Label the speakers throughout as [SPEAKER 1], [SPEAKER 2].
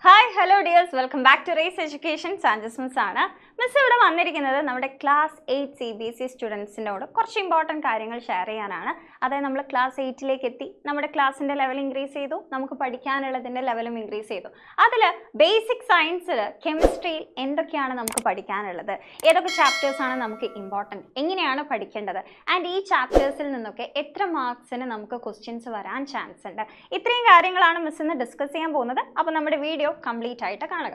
[SPEAKER 1] Hi hello dears, welcome back to race education. Sanchez miss ആണ്. Miss ഇവിടെ വന്നിരിക്കുന്നത് നമ്മുടെ ക്ലാസ് 8 CBSE സ്റ്റുഡൻസിനോട് കുറച്ച് ഇമ്പോർട്ടൻറ്റ് കാര്യങ്ങൾ ഷെയർ ചെയ്യാനാണ്. അതായത് നമ്മൾ ക്ലാസ് 8ലേക്ക് എത്തി, നമ്മുടെ ക്ലാസ്സിൻ്റെ ലെവൽ ഇൻക്രീസ് ചെയ്തു, നമുക്ക് പഠിക്കാനുള്ളതിൻ്റെ ലെവലും ഇൻക്രീസ് ചെയ്തു. അതിൽ ബേസിക് സയൻസിൽ കെമിസ്ട്രിയിൽ എന്തൊക്കെയാണ് നമുക്ക് പഠിക്കാനുള്ളത്, ഏതൊക്കെ ചാപ്റ്റേഴ്സാണ് നമുക്ക് ഇമ്പോർട്ടൻറ്റ്, എങ്ങനെയാണ് പഠിക്കേണ്ടത്, ആൻഡ് ഈ ചാപ്റ്റേഴ്സിൽ നിന്നൊക്കെ എത്ര മാർക്സിന് നമുക്ക് ക്വസ്റ്റ്യൻസ് വരാൻ ചാൻസ് ഉണ്ട്, ഇത്രയും കാര്യങ്ങളാണ് മിസ് ഇന്ന് ഡിസ്കസ് ചെയ്യാൻ പോകുന്നത്. അപ്പോൾ നമ്മുടെ വീഡിയോ കംപ്ലീറ്റ് ആയിട്ട് കാണുക.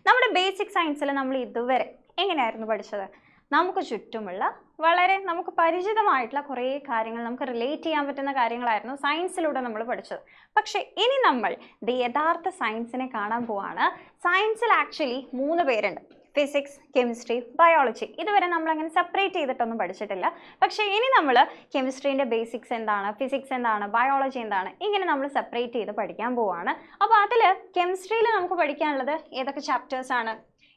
[SPEAKER 1] നമ്മുടെ ബേസിക് സയൻസിൽ നമ്മൾ ഇതുവരെ എങ്ങനെയായിരുന്നു പഠിച്ചത്? നമുക്ക് ചുറ്റുമുള്ള വളരെ നമുക്ക് പരിചിതമായിട്ടുള്ള കുറേ കാര്യങ്ങൾ, നമുക്ക് റിലേറ്റ് ചെയ്യാൻ പറ്റുന്ന കാര്യങ്ങളായിരുന്നു സയൻസിലൂടെ നമ്മൾ പഠിച്ചത്. പക്ഷേ ഇനി നമ്മൾ യഥാർത്ഥ സയൻസിനെ കാണാൻ പോവാണ്. സയൻസിൽ ആക്ച്വലി 3 പേരുണ്ട്: ഫിസിക്സ്, കെമിസ്ട്രി, ബയോളജി. ഇതുവരെ നമ്മളങ്ങനെ സെപ്പറേറ്റ് ചെയ്തിട്ടൊന്നും പഠിച്ചിട്ടില്ല. പക്ഷേ ഇനി നമ്മൾ കെമിസ്ട്രീൻ്റെ ബേസിക്സ് എന്താണ്, ഫിസിക്സ് എന്താണ്, ബയോളജി എന്താണ്, ഇങ്ങനെ നമ്മൾ സെപ്പറേറ്റ് ചെയ്ത് പഠിക്കാൻ പോവുകയാണ്. അപ്പോൾ അതിൽ കെമിസ്ട്രിയിൽ നമുക്ക് പഠിക്കാനുള്ളത് ഏതൊക്കെ ചാപ്റ്റേഴ്സാണ്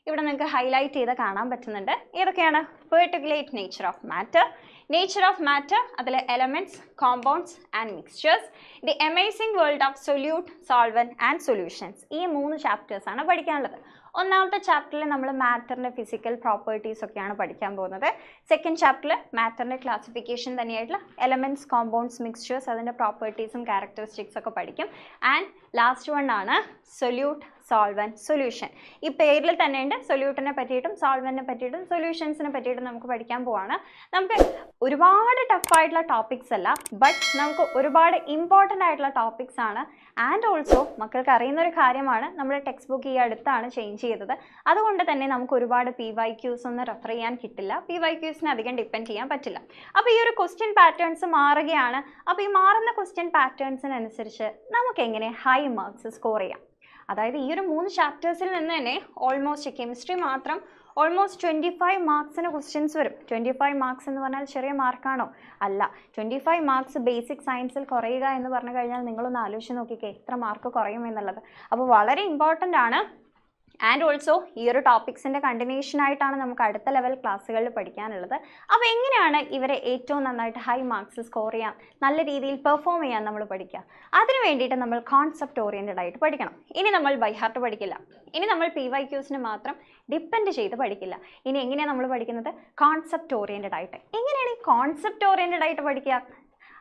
[SPEAKER 1] ഇവിടെ നിങ്ങൾക്ക് ഹൈലൈറ്റ് ചെയ്ത് കാണാൻ പറ്റുന്നുണ്ട്. ഏതൊക്കെയാണ്? പെർട്ടിക്കുലേറ്റ് നേച്ചർ ഓഫ് മാറ്റർ, അതിൽ elements, compounds and mixtures, the amazing world of solute, solvent and solutions. ഈ 3 ചാപ്റ്റേഴ്സാണ് പഠിക്കാനുള്ളത്. ഒന്നാമത്തെ ചാപ്റ്ററിൽ നമ്മൾ മാറ്ററിൻ്റെ ഫിസിക്കൽ പ്രോപ്പർട്ടീസ് ഒക്കെയാണ് പഠിക്കാൻ പോകുന്നത്. സെക്കൻഡ് ചാപ്റ്ററിൽ മാറ്ററിൻ്റെ ക്ലാസിഫിക്കേഷൻ തന്നെയായിട്ടുള്ള എലമെൻറ്റ്സ്, കോമ്പൗണ്ട്സ്, മിക്സ്ചേഴ്സ്, അതിൻ്റെ പ്രോപ്പർട്ടീസും ക്യാരക്ടറിസ്റ്റിക്സ് ഒക്കെ പഠിക്കും. ആൻഡ് ലാസ്റ്റ് വൺ ആണ് സൊല്യൂട്ട്, സോൾവെൻറ്റ്, സൊല്യൂഷൻ. ഈ പേരിൽ തന്നെയുണ്ട്. സൊല്യൂട്ടിനെ പറ്റിയിട്ടും സോൾവെൻറ്റിനെ പറ്റിയിട്ടും സൊല്യൂഷൻസിനെ പറ്റിയിട്ടും നമുക്ക് പഠിക്കാൻ പോവാണ്. നമുക്ക് ഒരുപാട് ടഫായിട്ടുള്ള ടോപ്പിക്സ് അല്ല, ബട്ട് നമുക്ക് ഒരുപാട് ഇമ്പോർട്ടൻ്റ് ആയിട്ടുള്ള ടോപ്പിക്സ് ആണ്. ആൻഡ് ഓൾസോ മക്കൾക്ക് അറിയുന്നൊരു കാര്യമാണ്, നമ്മുടെ ടെക്സ്റ്റ് ബുക്ക് ഈ അടുത്താണ് ചേഞ്ച് ചെയ്തത്. അതുകൊണ്ട് തന്നെ നമുക്ക് ഒരുപാട് PYQs ഒന്നും റെഫർ ചെയ്യാൻ കിട്ടില്ല. PYQസിന് അധികം ഡിപ്പെൻഡ് ചെയ്യാൻ പറ്റില്ല. അപ്പോൾ ഈ ഒരു ക്വസ്റ്റ്യൻ പാറ്റേൺസ് മാറുകയാണ്. അപ്പോൾ ഈ മാറുന്ന ക്വസ്റ്റ്യൻ പാറ്റേൺസിനനുസരിച്ച് നമുക്ക് എങ്ങനെ ഹൈ മാർക്സ് സ്കോർ ചെയ്യാം? അതായത് ഈ ഒരു 3 ചാപ്റ്റേഴ്സിൽ നിന്ന് തന്നെ ഓൾമോസ്റ്റ് കെമിസ്ട്രി മാത്രം ഓൾമോസ്റ്റ് 25 മാർക്സിന് ക്വസ്റ്റ്യൻസ് വരും. 25 മാർക്സ് എന്ന് പറഞ്ഞാൽ ചെറിയ മാർക്കാണോ? അല്ല. 25 മാർക്സ് ബേസിക് സയൻസിൽ കുറയുക എന്ന് പറഞ്ഞു കഴിഞ്ഞാൽ നിങ്ങളൊന്ന് ആലോചിച്ച് നോക്കിക്കേ എത്ര മാർക്ക് കുറയും എന്നുള്ളത്. അപ്പോൾ വളരെ ഇമ്പോർട്ടൻ്റ് ആണ്. ആൻഡ് ഓൾസോ ഈ ഒരു ടോപ്പിക്സിൻ്റെ കണ്ടിന്യൂഷൻ ആയിട്ടാണ് നമുക്ക് അടുത്ത ലെവൽ ക്ലാസ്സുകളിൽ പഠിക്കാനുള്ളത്. അപ്പോൾ എങ്ങനെയാണ് ഇവരെ ഏറ്റവും നന്നായിട്ട് ഹൈ മാർക്സ് സ്കോർ ചെയ്യാം, നല്ല രീതിയിൽ പെർഫോം ചെയ്യാൻ നമ്മൾ പഠിക്കുക? അതിന് വേണ്ടിയിട്ട് നമ്മൾ കോൺസെപ്റ്റ് ഓറിയൻറ്റഡ് ആയിട്ട് പഠിക്കണം. ഇനി നമ്മൾ ബൈ ഹാർട്ട് പഠിക്കില്ല. ഇനി നമ്മൾ PYQസിന് മാത്രം ഡിപ്പെൻഡ് ചെയ്ത് പഠിക്കില്ല. ഇനി എങ്ങനെയാണ് നമ്മൾ പഠിക്കുന്നത്? കോൺസെപ്റ്റ് ഓറിയൻറ്റഡ് ആയിട്ട്. എങ്ങനെയാണ് ഈ കോൺസെപ്റ്റ് ഓറിയൻറ്റഡ് ആയിട്ട് പഠിക്കുക?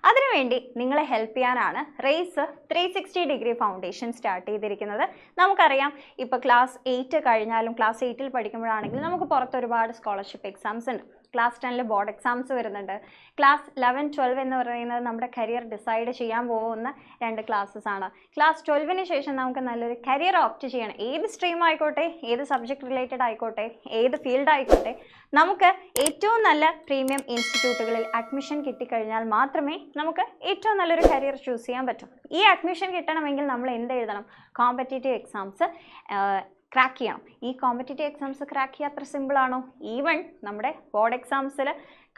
[SPEAKER 1] അതിനുവേണ്ടി നിങ്ങളെ ഹെൽപ്പ് ചെയ്യാനാണ് റേസ് 360 ഡിഗ്രി ഫൗണ്ടേഷൻ സ്റ്റാർട്ട് ചെയ്തിരിക്കുന്നത്. നമുക്കറിയാം, ഇപ്പോൾ ക്ലാസ് 8 കഴിഞ്ഞാലും ക്ലാസ് 8ൽ പഠിക്കുമ്പോഴാണെങ്കിലും നമുക്ക് പുറത്ത് ഒരുപാട് സ്കോളർഷിപ്പ് എക്സാംസ് ഉണ്ട്. ക്ലാസ് 10ൽ ബോർഡ് എക്സാംസ് വരുന്നുണ്ട്. ക്ലാസ് 11, 12 എന്ന് പറയുന്നത് നമ്മുടെ കരിയർ ഡിസൈഡ് ചെയ്യാൻ പോകുന്ന 2 ക്ലാസ്സസ് ആണ്. ക്ലാസ് 12ന് ശേഷം നമുക്ക് നല്ലൊരു കരിയർ ഓപ്റ്റ് ചെയ്യണം. ഏത് സ്ട്രീം ആയിക്കോട്ടെ, ഏത് സബ്ജക്ട് റിലേറ്റഡ് ആയിക്കോട്ടെ, ഏത് ഫീൽഡ് ആയിക്കോട്ടെ, നമുക്ക് ഏറ്റവും നല്ല പ്രീമിയം ഇൻസ്റ്റിറ്റ്യൂട്ടുകളിൽ അഡ്മിഷൻ കിട്ടിക്കഴിഞ്ഞാൽ മാത്രമേ നമുക്ക് ഏറ്റവും നല്ലൊരു കരിയർ ചൂസ് ചെയ്യാൻ പറ്റും. ഈ അഡ്മിഷൻ കിട്ടണമെങ്കിൽ നമ്മൾ എന്ത് എഴുതണം? കോമ്പറ്റേറ്റീവ് എക്സാംസ് ക്രാക്ക് ചെയ്യണം. ഈ കോമ്പറ്റേറ്റീവ് എക്സാംസ് ക്രാക്ക് ചെയ്യുക അത്ര സിമ്പിളാണോ? ഈവൺ നമ്മുടെ ബോർഡ് എക്സാംസിൽ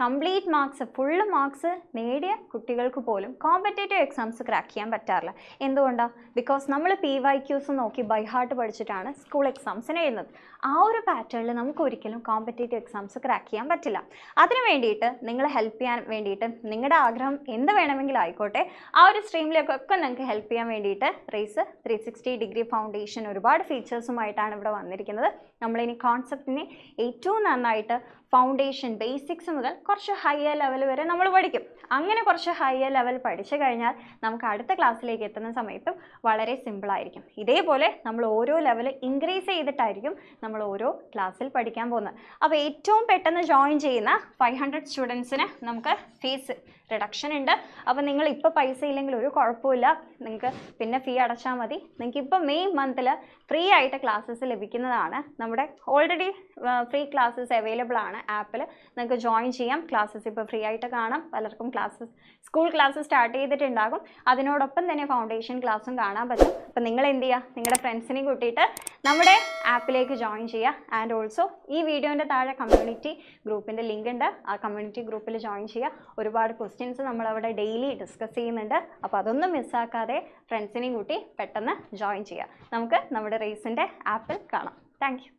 [SPEAKER 1] കംപ്ലീറ്റ് മാർക്സ്, ഫുള്ള് മാർക്സ് നേടിയ കുട്ടികൾക്ക് പോലും കോമ്പറ്റേറ്റീവ് എക്സാംസ് ക്രാക്ക് ചെയ്യാൻ പറ്റാറില്ല. എന്തുകൊണ്ടാണ്? ബിക്കോസ് നമ്മൾ PYQs നോക്കി ബൈ ഹാർട്ട് പഠിച്ചിട്ടാണ് സ്കൂൾ എക്സാംസിന് എഴുതുന്നത്. ആ ഒരു പാറ്റേണിൽ നമുക്ക് ഒരിക്കലും കോമ്പറ്റേറ്റീവ് എക്സാംസ് ക്രാക്ക് ചെയ്യാൻ പറ്റില്ല. അതിന് വേണ്ടിയിട്ട് നിങ്ങളെ ഹെൽപ്പ് ചെയ്യാൻ വേണ്ടിയിട്ട് നിങ്ങളുടെ ആഗ്രഹം എന്ത് വേണമെങ്കിലും ആയിക്കോട്ടെ, ആ ഒരു സ്ട്രീമിലേക്കൊക്കെ നിങ്ങൾക്ക് ഹെൽപ്പ് ചെയ്യാൻ വേണ്ടിയിട്ട് റേസ് 360 ഡിഗ്രി ഫൗണ്ടേഷൻ ഒരുപാട് ഫീച്ചേഴ്സുമായിട്ടാണ് ഇവിടെ വന്നിരിക്കുന്നത്. നമ്മളിനി കോൺസെപ്റ്റിനെ ഏറ്റവും നന്നായിട്ട് ഫൗണ്ടേഷൻ, ബേസിക്സ് മുതൽ കുറച്ച് ഹയർ ലെവൽ വരെ നമ്മൾ പഠിക്കും. അങ്ങനെ കുറച്ച് ഹയർ ലെവൽ പഠിച്ചു കഴിഞ്ഞാൽ നമുക്ക് അടുത്ത ക്ലാസ്സിലേക്ക് എത്തുന്ന സമയത്തും വളരെ സിമ്പിളായിരിക്കും. ഇതേപോലെ നമ്മൾ ഓരോ ലെവൽ ഇൻക്രീസ് ചെയ്തിട്ടായിരിക്കും നമ്മൾ ഓരോ ക്ലാസ്സിൽ പഠിക്കാൻ പോകുന്നത്. അപ്പോൾ ഏറ്റവും പെട്ടെന്ന് ജോയിൻ ചെയ്യുന്ന 500 സ്റ്റുഡൻസിന് നമുക്ക് ഫീസ് റിഡക്ഷൻ ഉണ്ട്. അപ്പോൾ നിങ്ങൾ ഇപ്പോൾ പൈസ ഇല്ലെങ്കിൽ ഒരു കുഴപ്പമില്ല, നിങ്ങൾക്ക് പിന്നെ ഫീ അടച്ചാൽ മതി. നിങ്ങൾക്ക് ഇപ്പോൾ മെയ് മന്തിൽ ഫ്രീ ആയിട്ട് ക്ലാസ്സസ് ലഭിക്കുന്നതാണ്. നമ്മുടെ ഓൾറെഡി ഫ്രീ ക്ലാസ്സസ് അവൈലബിൾ ആണ് ആപ്പിൽ. നിങ്ങൾക്ക് ജോയിൻ ചെയ്യാം. ക്ലാസ്സസ് ഇപ്പോൾ ഫ്രീ ആയിട്ട് കാണാം. പലർക്കും സ്കൂൾ ക്ലാസ് സ്റ്റാർട്ട് ചെയ്തിട്ടുണ്ടാകും. അതിനോടൊപ്പം തന്നെ ഫൗണ്ടേഷൻ ക്ലാസ്സും കാണാൻ പറ്റും. അപ്പോൾ നിങ്ങൾ എന്ത് ചെയ്യുക? നിങ്ങളുടെ ഫ്രണ്ട്സിനെയും കൂട്ടിയിട്ട് നമ്മുടെ ആപ്പിലേക്ക് ജോയിൻ ചെയ്യുക. ആൻഡ് ഓൾസോ ഈ വീഡിയോൻ്റെ താഴെ കമ്മ്യൂണിറ്റി ഗ്രൂപ്പിൻ്റെ ലിങ്ക് ഉണ്ട്. ആ കമ്മ്യൂണിറ്റി ഗ്രൂപ്പിൽ ജോയിൻ ചെയ്യുക. ഒരുപാട് ക്വസ്റ്റ്യൻസ് നമ്മളവിടെ ഡെയിലി ഡിസ്കസ് ചെയ്യുന്നുണ്ട്. അപ്പോൾ അതൊന്നും മിസ്സാക്കാതെ ഫ്രണ്ട്സിനെയും കൂട്ടി പെട്ടെന്ന് ജോയിൻ ചെയ്യുക. നമുക്ക് നമ്മുടെ റേസിൻ്റെ ആപ്പിൽ കാണാം. Thank you.